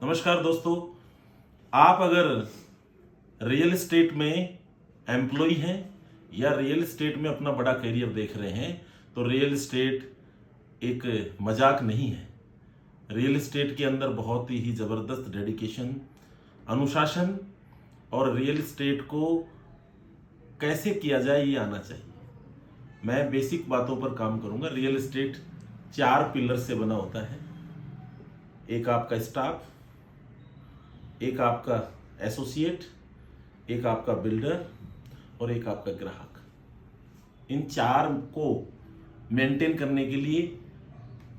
नमस्कार दोस्तों, आप अगर रियल एस्टेट में एम्प्लॉय हैं या रियल एस्टेट में अपना बड़ा करियर देख रहे हैं तो रियल एस्टेट एक मजाक नहीं है। रियल एस्टेट के अंदर बहुत ही ज़बरदस्त डेडिकेशन, अनुशासन और रियल एस्टेट को कैसे किया जाए ये आना चाहिए। मैं बेसिक बातों पर काम करूंगा। रियल एस्टेट 4 पिलर से बना होता है। एक आपका स्टाफ, एक आपका एसोसिएट, एक आपका बिल्डर और एक आपका ग्राहक। इन 4 को मेंटेन करने के लिए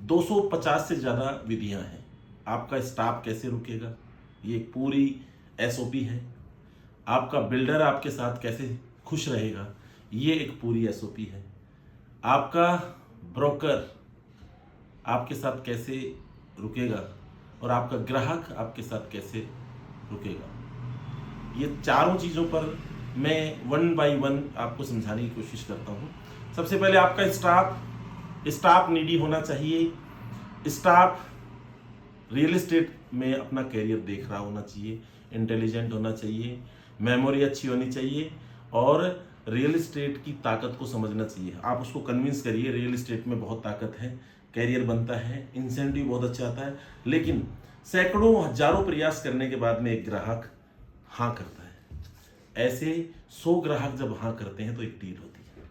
250 से ज़्यादा विधियां हैं। आपका स्टाफ कैसे रुकेगा, ये एक पूरी एसओपी है। आपका बिल्डर आपके साथ कैसे खुश रहेगा, ये एक पूरी एसओपी है। आपका ब्रोकर आपके साथ कैसे रुकेगा और आपका ग्राहक आपके साथ कैसे रुकेगा, ये चारों चीज़ों पर मैं 1 बाय 1 आपको समझाने की कोशिश करता हूँ। सबसे पहले आपका स्टाफ नीडी होना चाहिए। स्टाफ रियल एस्टेट में अपना करियर देख रहा होना चाहिए, इंटेलिजेंट होना चाहिए, मेमोरी अच्छी होनी चाहिए और रियल एस्टेट की ताकत को समझना चाहिए। आप उसको कन्विंस करिए रियल एस्टेट में बहुत ताकत है, कैरियर बनता है, इंसेंटिव बहुत अच्छा आता है। लेकिन सैकड़ों हजारों प्रयास करने के बाद में एक ग्राहक हाँ करता है। ऐसे 100 ग्राहक जब हाँ करते हैं तो एक डील होती है।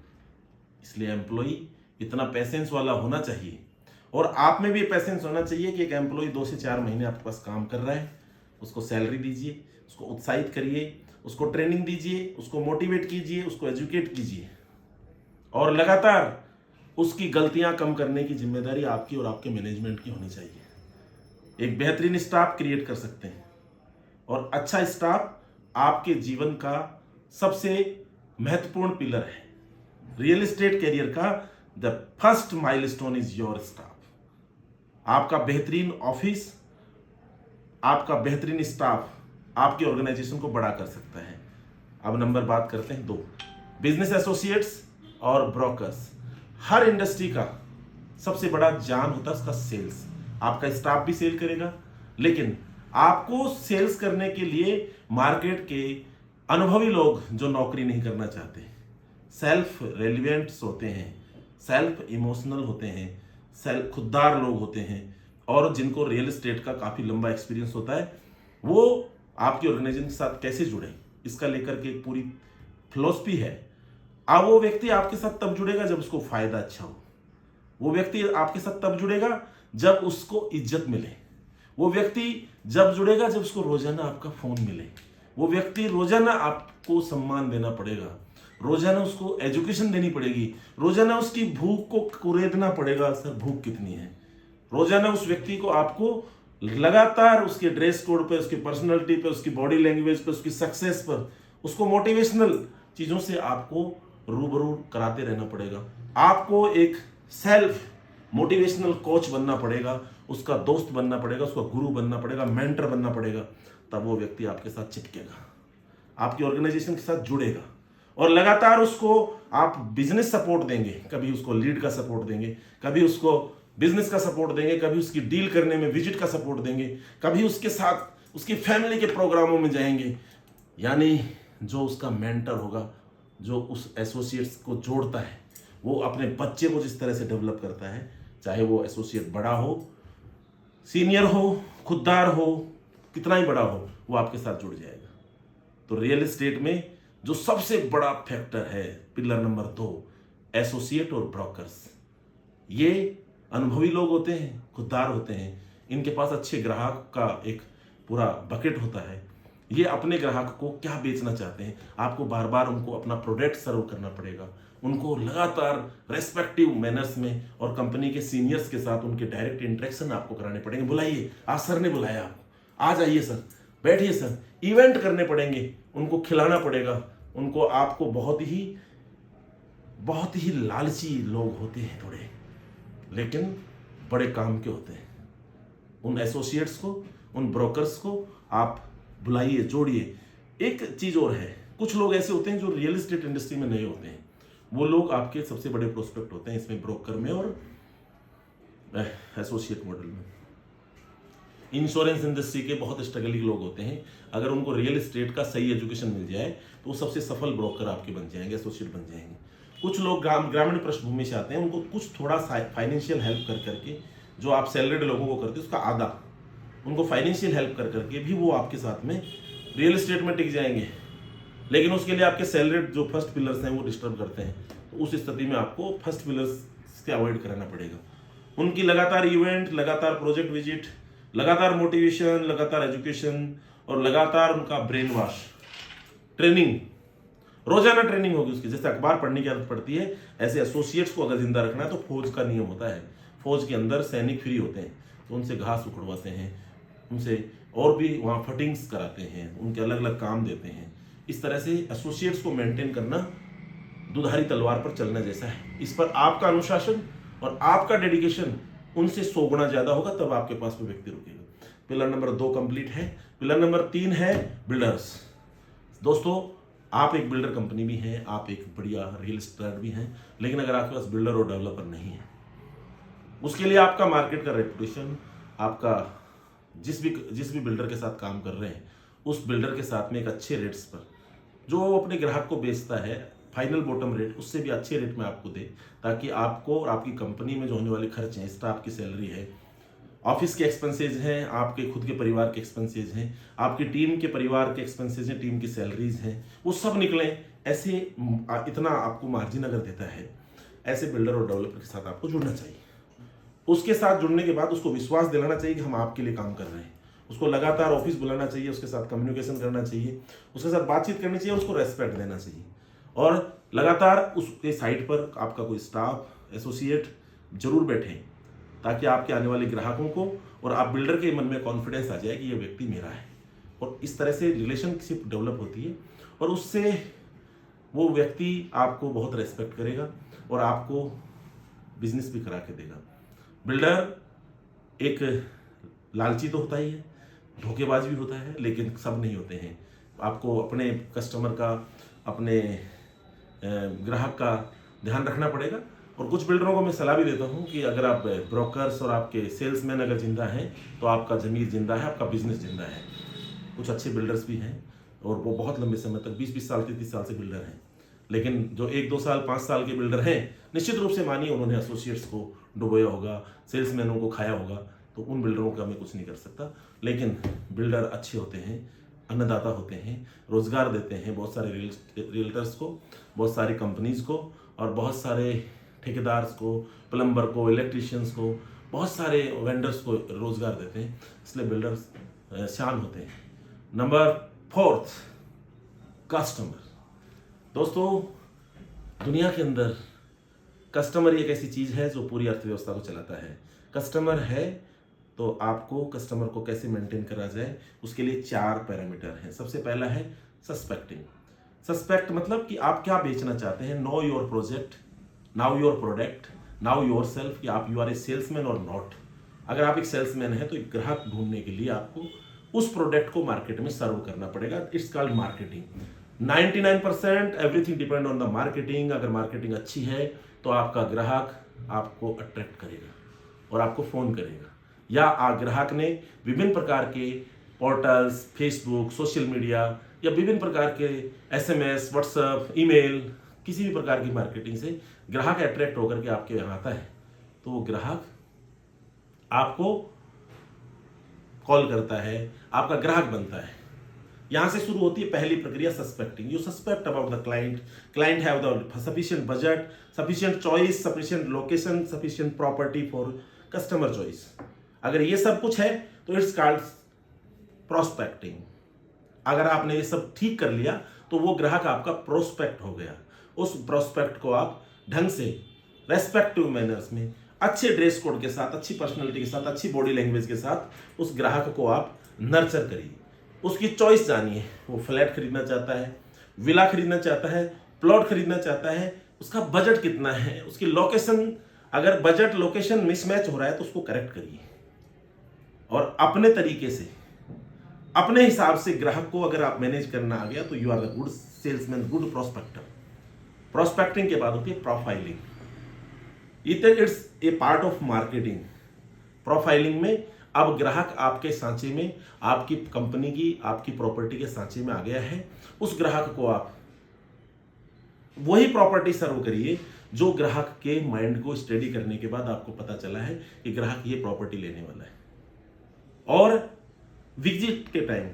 इसलिए एम्प्लॉय इतना पेशेंस वाला होना चाहिए और आप में भी पेशेंस होना चाहिए कि एक एम्प्लॉय 2 से 4 महीने आपके पास काम कर रहा है, उसको सैलरी दीजिए, उसको उत्साहित करिए, उसको ट्रेनिंग दीजिए, उसको मोटिवेट कीजिए, उसको एजुकेट कीजिए और लगातार उसकी गलतियां कम करने की जिम्मेदारी आपकी और आपके मैनेजमेंट की होनी चाहिए। एक बेहतरीन स्टाफ क्रिएट कर सकते हैं और अच्छा स्टाफ आपके जीवन का सबसे महत्वपूर्ण पिलर है। रियल एस्टेट करियर का the first milestone is your staff. आपका बेहतरीन ऑफिस, आपका बेहतरीन स्टाफ आपकी ऑर्गेनाइजेशन को बड़ा कर सकता है। अब नंबर बात करते हैं 2, बिजनेस एसोसिएट्स और ब्रोकर्स। हर इंडस्ट्री का सबसे बड़ा जान होता है उसका सेल्स। आपका स्टाफ भी सेल करेगा, लेकिन आपको सेल्स करने के लिए मार्केट के अनुभवी लोग जो नौकरी नहीं करना चाहते, सेल्फ रेलिवेंट्स होते हैं, सेल्फ इमोशनल होते हैं, सेल्फ खुददार लोग होते हैं और जिनको रियल एस्टेट का काफ़ी लंबा एक्सपीरियंस होता है, वो आपकी ऑर्गेनाइजेशन के साथ कैसे जुड़े इसका लेकर के एक पूरी फिलॉसफी है। अब वो व्यक्ति आपके साथ तब जुड़ेगा जब उसको फायदा अच्छा हो। वो व्यक्ति आपके साथ तब जुड़ेगा जब उसको इज्जत मिले। वो व्यक्ति जब जुड़ेगा जब उसको रोजाना आपका फोन मिले। वो व्यक्ति रोजाना आपको सम्मान देना पड़ेगा, रोजाना उसको एजुकेशन देनी पड़ेगी, रोजाना उसकी भूख को कुरेदना पड़ेगा, सर भूख कितनी है। रोजाना उस व्यक्ति को आपको लगातार उसके ड्रेस कोड पे, उसकी पर्सनैलिटी पे, उसकी बॉडी लैंग्वेज पे, उसकी सक्सेस पर, उसको मोटिवेशनल चीजों से आपको रूबरू कराते रहना पड़ेगा। आपको एक सेल्फ मोटिवेशनल कोच बनना पड़ेगा, उसका दोस्त बनना पड़ेगा, उसका गुरु बनना पड़ेगा, मेंटर बनना पड़ेगा। तब वो व्यक्ति आपके साथ चिपकेगा, आपकी ऑर्गेनाइजेशन के साथ जुड़ेगा और लगातार उसको आप बिजनेस सपोर्ट देंगे। कभी उसको लीड का सपोर्ट देंगे, कभी उसको बिजनेस का सपोर्ट देंगे, कभी उसकी डील करने में विजिट का सपोर्ट देंगे, कभी उसके साथ उसकी फैमिली के प्रोग्रामों में जाएंगे। यानी जो उसका मेंटर होगा, जो उस एसोसिएट्स को जोड़ता है, वो अपने बच्चे को जिस तरह से डेवलप करता है, चाहे वो एसोसिएट बड़ा हो, सीनियर हो, खुददार हो, कितना ही बड़ा हो, वो आपके साथ जुड़ जाएगा। तो रियल एस्टेट में जो सबसे बड़ा फैक्टर है, पिलर नंबर 2, एसोसिएट और ब्रोकर्स। ये अनुभवी लोग होते हैं, खुददार होते हैं, इनके पास अच्छे ग्राहक का एक पूरा बकेट होता है। ये अपने ग्राहक को क्या बेचना चाहते हैं, आपको बार बार उनको अपना प्रोडक्ट सर्व करना पड़ेगा, उनको लगातार रेस्पेक्टिव मैनर्स में और कंपनी के सीनियर्स के साथ उनके डायरेक्ट इंटरेक्शन आपको कराने पड़ेंगे। बुलाइए, आज सर ने बुलाया आपको, आ जाइए सर, बैठिए सर, इवेंट करने पड़ेंगे, उनको खिलाना पड़ेगा उनको। आपको बहुत ही लालची लोग होते हैं थोड़े, लेकिन बड़े काम के होते हैं। उन एसोसिएट्स को, उन ब्रोकर्स को आप बुलाइए, जोड़िए। एक चीज और है, कुछ लोग ऐसे होते हैं जो रियल एस्टेट इंडस्ट्री में नए होते हैं, वो लोग आपके सबसे बड़े प्रोस्पेक्ट होते हैं, इसमें ब्रोकर में और एसोसिएट मॉडल में। इंश्योरेंस इंडस्ट्री के बहुत स्ट्रगलिंग लोग होते हैं, अगर उनको रियल एस्टेट का सही एजुकेशन मिल जाए तो वो सबसे सफल ब्रोकर आपके बन जाएंगे, एसोसिएट बन जाएंगे। कुछ लोग ग्रामीण पृष्ठभूमि से आते हैं, उनको कुछ थोड़ा फाइनेंशियल हेल्प कर करके, जो आप सैलरीड लोगों को करते हैं उसका आधा, उनको फाइनेंशियल हेल्प कर करके भी वो आपके साथ में रियल एस्टेट में टिक जाएंगे। लेकिन उसके लिए आपके सैलरीड जो फर्स्ट पिलर्स हैं वो डिस्टर्ब करते हैं, तो उस स्थिति में आपको फर्स्ट पिलर्स से अवॉइड कराना पड़ेगा। उनकी लगातार इवेंट, लगातार प्रोजेक्ट विजिट, लगातार मोटिवेशन, लगातार एजुकेशन और लगातार उनका ब्रेन वॉश, ट्रेनिंग, रोजाना ट्रेनिंग होगी उसकी। जैसे अखबार पढ़ने की आदत पड़ती है, ऐसे एसोसिएट्स को अगर जिंदा रखना है तो फौज का नियम होता है। फौज के अंदर सैनिक फ्री होते हैं, तो उनसे घास उखड़वाते हैं, उनसे और भी वहाँ फटिंग्स कराते हैं, उनके अलग अलग काम देते हैं। इस तरह से एसोसिएट्स को मेंटेन करना दुधारी तलवार पर चलना जैसा है। इस पर आपका अनुशासन और आपका डेडिकेशन उनसे 100 गुना ज्यादा होगा, तब आपके पास में व्यक्ति रुकेगा। पिलर नंबर 2 कंप्लीट है। पिलर नंबर 3 है बिल्डर्स। दोस्तों, आप एक बिल्डर कंपनी भी हैं, आप एक बढ़िया रियल एस्टेट भी हैं, लेकिन अगर आपके पास बिल्डर और डेवलपर नहीं है, उसके लिए आपका मार्केट का रेपुटेशन, आपका जिस भी बिल्डर के साथ काम कर रहे हैं उस बिल्डर के साथ में एक अच्छे रेट्स पर, जो वो अपने ग्राहक को बेचता है फाइनल बॉटम रेट, उससे भी अच्छे रेट में आपको दे, ताकि आपको और आपकी कंपनी में जो होने वाले खर्च हैं, स्टाफ की सैलरी है, ऑफिस के एक्सपेंसेज हैं, आपके खुद के परिवार के एक्सपेंसेज हैं, आपकी टीम के परिवार के एक्सपेंसेज हैं, टीम की सैलरीज हैं, वो सब निकलें। ऐसे इतना आपको मार्जिन अगर देता है, ऐसे बिल्डर और डेवलपर के साथ आपको जुड़ना चाहिए। उसके साथ जुड़ने के बाद उसको विश्वास दिलाना चाहिए कि हम आपके लिए काम कर रहे हैं। उसको लगातार ऑफिस बुलाना चाहिए, उसके साथ कम्युनिकेशन करना चाहिए, उसके साथ बातचीत करनी चाहिए, उसको रेस्पेक्ट देना चाहिए, और लगातार उसके साइट पर आपका कोई स्टाफ, एसोसिएट जरूर बैठे, ताकि आपके आने वाले ग्राहकों को और आप बिल्डर के मन में कॉन्फिडेंस आ जाए कि ये व्यक्ति मेरा है। और इस तरह से रिलेशनशिप डेवलप होती है, और उससे वो व्यक्ति आपको बहुत रेस्पेक्ट करेगा और आपको बिजनेस भी करा के देगा। बिल्डर एक लालची तो होता ही है, धोखेबाज भी होता है, लेकिन सब नहीं होते हैं। आपको अपने कस्टमर का, अपने ग्राहक का ध्यान रखना पड़ेगा। और कुछ बिल्डरों को मैं सलाह भी देता हूं कि अगर आप ब्रोकर्स और आपके सेल्समैन अगर जिंदा हैं तो आपका ज़मीर जिंदा है, आपका बिजनेस जिंदा है। कुछ अच्छे बिल्डर्स भी हैं और वो बहुत लंबे समय तक 20-20 साल, 30-30 साल से बिल्डर हैं, लेकिन जो 1-2 साल, 5 साल के बिल्डर हैं, निश्चित रूप से मानिए उन्होंने एसोसिएट्स को डुबोया होगा, सेल्समैनों को खाया होगा, तो उन बिल्डरों का मैं कुछ नहीं कर सकता। लेकिन बिल्डर अच्छे होते हैं, अन्नदाता होते हैं, रोजगार देते हैं बहुत सारे रियल्टर्स को, बहुत सारी कंपनीज को, और बहुत सारे ठेकेदार्स को, प्लम्बर को, इलेक्ट्रिशियंस को, बहुत सारे वेंडर्स को रोजगार देते हैं। इसलिए बिल्डर्स शान होते हैं। Number 4, customer. दोस्तों, दुनिया के अंदर कस्टमर एक ऐसी चीज है जो पूरी अर्थव्यवस्था को चलाता है। कस्टमर है तो आपको कस्टमर को कैसे मेंटेन करा जाए, उसके लिए 4 पैरामीटर हैं। सबसे पहला है सस्पेक्टिंग। सस्पेक्ट मतलब कि आप क्या बेचना चाहते हैं। Know your project, now your product, now your self, कि आप यू आर ए सेल्समैन और नॉट। अगर आप एक सेल्समैन हैं तो एक ग्राहक ढूंढने के लिए आपको उस प्रोडक्ट को मार्केट में सर्व करना पड़ेगा। It's called marketing. 99% everything depend on the marketing. अगर मार्केटिंग अच्छी है तो आपका ग्राहक आपको अट्रैक्ट करेगा और आपको फोन करेगा, या ग्राहक ने विभिन्न प्रकार के पोर्टल्स, फेसबुक, सोशल मीडिया या विभिन्न प्रकार के SMS, व्हाट्सएप, ईमेल, किसी भी प्रकार की मार्केटिंग से ग्राहक अट्रैक्ट होकर के आपके यहाँ आता है, तो वो ग्राहक आपको कॉल करता है, आपका ग्राहक बनता है। यहां से शुरू होती है पहली प्रक्रिया, suspecting. You suspect about the client have the sufficient budget, sufficient choice, sufficient location, sufficient property for customer choice. अगर ये सब कुछ है तो इट्स कॉल्ड प्रोस्पेक्टिंग। अगर आपने ये सब ठीक कर लिया तो वो ग्राहक आपका प्रोस्पेक्ट हो गया। उस प्रोस्पेक्ट को आप ढंग से, रेस्पेक्टिव मैनर्स में, अच्छे ड्रेस कोड के साथ, अच्छी पर्सनैलिटी के साथ, अच्छी बॉडी लैंग्वेज के साथ उस ग्राहक को आप नर्चर करिए। उसकी चॉइस जानिए, वो फ्लैट खरीदना चाहता है, विला खरीदना चाहता है, प्लॉट खरीदना चाहता है, उसका बजट कितना है, उसकी लोकेशन, अगर बजट लोकेशन मिसमैच हो रहा है तो उसको करेक्ट करिए। और अपने तरीके से, अपने हिसाब से ग्राहक को अगर आप मैनेज करना आ गया तो you are the good salesman, good prospector. Prospecting के बाद होती है profiling. It's a part of marketing. Profiling में अब ग्राहक आपके सांचे में, आपकी कंपनी की, आपकी प्रॉपर्टी के सांचे में आ गया है। उस ग्राहक को आप वही प्रॉपर्टी सर्व करिए जो ग्राहक के माइंड को स्टडी करने के बाद आपको पता चला है कि ग्राहक ये प्रॉपर्टी लेने वाला है। और विजिट के टाइम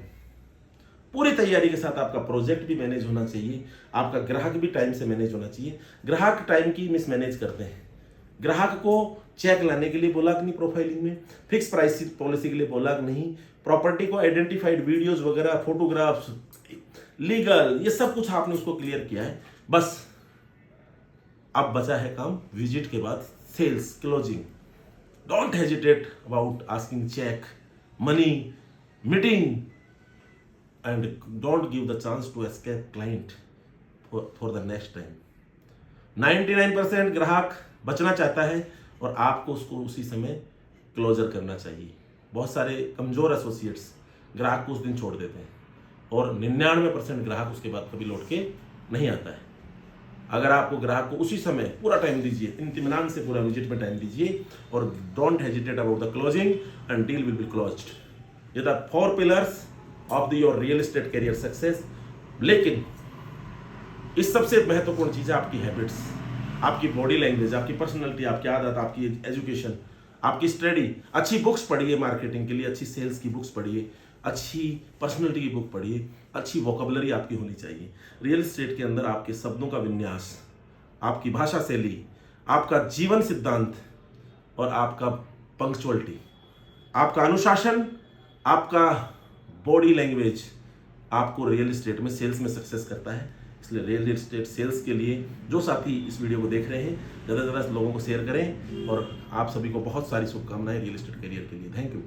पूरी तैयारी के साथ आपका प्रोजेक्ट भी मैनेज होना चाहिए, आपका ग्राहक भी टाइम से मैनेज होना चाहिए। ग्राहक टाइम की मिसमैनेज करते हैं। ग्राहक को चेक लाने के लिए बोला कि नहीं, प्रोफाइलिंग में फिक्स प्राइस पॉलिसी के लिए बोला कि नहीं, प्रॉपर्टी को आइडेंटिफाइड वीडियोस वगैरह, फोटोग्राफ्स, लीगल, ये सब कुछ आपने उसको क्लियर किया है। बस अब बचा है काम विजिट के बाद sales, closing. Don't hesitate about asking cheque, money, meeting, and don't give the chance to escape client for the next time. 99% ग्राहक बचना चाहता है और आपको उसको उसी समय क्लोजर करना चाहिए। बहुत सारे कमजोर एसोसिएट्स ग्राहक को उस दिन छोड़ देते हैं और 99% ग्राहक उसके बाद कभी लौट के नहीं आता है। अगर आपको ग्राहक को उसी समय पूरा टाइम दीजिए, इत्मीनान से पूरा विजिट में टाइम दीजिए और don't hesitate about the closing and deal will be closed. ये the 4 pillars of your real estate career success. लेकिन इस सबसे महत्वपूर्ण चीज़ है आपकी हैबिट्स, आपकी बॉडी लैंग्वेज, आपकी पर्सनैलिटी, आपकी आदत, आपकी एजुकेशन, आपकी स्टडी। अच्छी बुक्स पढ़िए मार्केटिंग के लिए, अच्छी सेल्स की बुक्स पढ़िए, अच्छी पर्सनैलिटी की बुक पढ़िए, अच्छी वोकेबलरी आपकी होनी चाहिए। रियल एस्टेट के अंदर आपके शब्दों का विन्यास, आपकी भाषा शैली, आपका जीवन सिद्धांत और आपका पंक्चुअलिटी, आपका अनुशासन, आपका बॉडी लैंग्वेज आपको रियल एस्टेट में सेल्स में सक्सेस करता है। इसलिए रियल एस्टेट सेल्स के लिए जो साथी इस वीडियो को देख रहे हैं, ज़्यादा से ज़्यादा लोगों को शेयर करें और आप सभी को बहुत सारी शुभकामनाएं रियल एस्टेट करियर के लिए। Thank you.